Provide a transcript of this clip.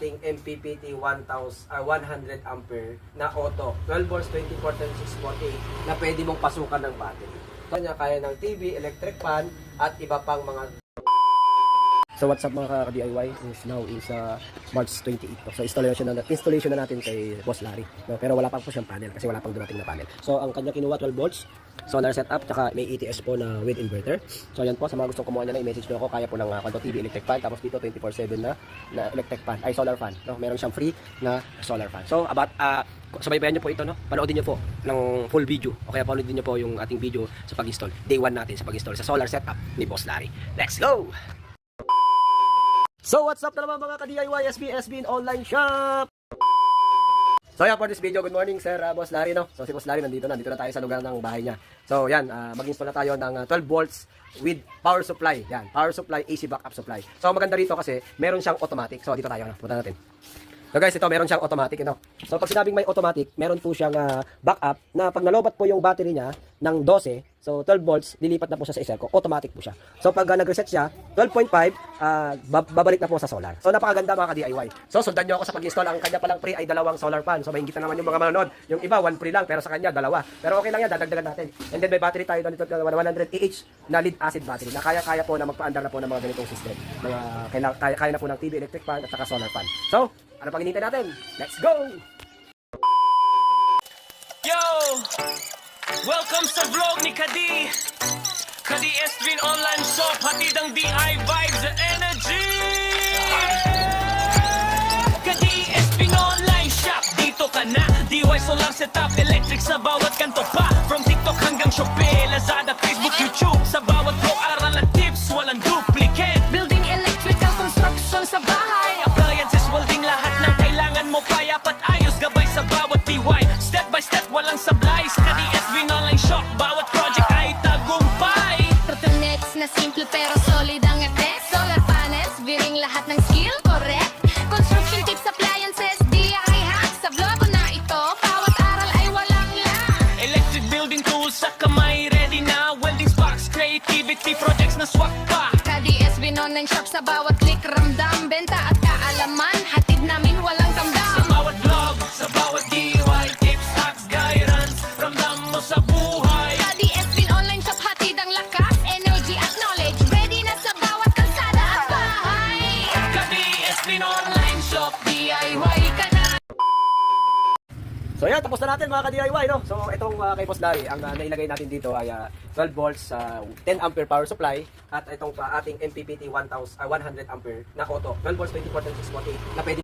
ating MPPT 100 ampere na auto 12 volts 24/648 na pwede mong pasukan ng battery. Kaya ng TV, electric fan at iba pang mga. So what's up mga ka-DIY, is now is March 28. So installation na natin kay Boss Larry. No, pero wala pa po siyang panel kasi wala pang dumating na panel. So ang kanya kinuha 12 volts, solar setup, tsaka may ETS po na with inverter. So ayan po, sa mga gustong kumuha niya na i-message nyo ako, kaya po ng TV, electric fan, tapos dito 24/7 na electric fan, ay solar fan. No, meron siyang free na solar fan. So about subaybayan nyo po ito, no? Panoodin nyo po ng full video o kaya panoodin nyo po yung ating video sa pag-install. Day 1 natin sa pag-install sa solar setup ni Boss Larry. Let's go! So what's up na naman mga ka-DIY SB online shop! So yan for this video, good morning Sir Boss Larry, no? So si Boss Larry nandito na tayo sa lugar ng bahay niya. So yan, mag-install na tayo ng 12 volts with power supply. Yan, power supply, AC backup supply. So maganda rito kasi meron siyang automatic. So dito tayo, no? Punta natin. So guys, ito meron siyang automatic, ito. So pag sinabing may automatic, meron po siyang backup na pag nalobat po yung battery niya ng 12, so 12 volts, lilipat na po siya sa Iselco. Automatic po siya. So pag nag-reset siya, 12.5, babalik na po sa solar. So napakaganda mga ka-DIY. So sundan nyo ako sa pag-install. Ang kanya palang free ay 2 solar pan. So mahingit na naman yung mga manonood. Yung iba, 1 free lang, pero sa kanya 2. Pero okay lang yan, dadagdagan natin. And then may battery tayo dito, 100 AH na lead acid battery. Na kaya po na magpaandar na po ng mga ganitong system. Kaya na po ng TV, electric fan, at saka solar fan. So, ano pang hinihintay natin? Let's go! Yo! Welcome sa vlog ni Kadi! Kadi Estrin Online Shop, hatid ang DI vibes and energy! Kadi Estrin Online Shop, dito ka na! DIY solar setup, electric sa bawat kanto pa. From TikTok hanggang Shopee, Lazada, Facebook, YouTube. Sa bawat pro, aral at tips, walang duplicate. Building electrical construction sa bahay. Appliances, welding, lahat ng kailangan mo. Payapat ayos, gabay sa bawat DIY. Step by step, walang sablay. Sa Kadi Estrin Online Shop, bawat project ay tagumpay. Turtlenecks na simple pero solid ang attack. Solar panels, viring lahat ng skill, correct? Construction tips, appliances, DIY hacks. Sa vlog ko na ito, bawat aral ay walang lag. Electric building tools sa kamay, ready na. Welding sparks, creativity, projects na swak pa. Kadi Estrin Online Shop, sa bawat click, ramdam, benta at kaalaman. Hatid namin walang Sa tamdam. bawat vlog, sa bawat DIY, tips, hacks, guidance, ramdam mo sa buhay. Kadi Estrin Online Shop, hatid ang lakas, energy at knowledge. Ready na sa bawat kalsada at bahay. Kadi Estrin Online Shop, DIY ka na. So yan, tapos na natin mga ka-DIY, no? So itong kay Boss Larry, ang nailagay natin dito ay 12 volts, 10 ampere power supply, at itong ating MPPT 100 ampere na auto, 12 volts 24/648 na pwede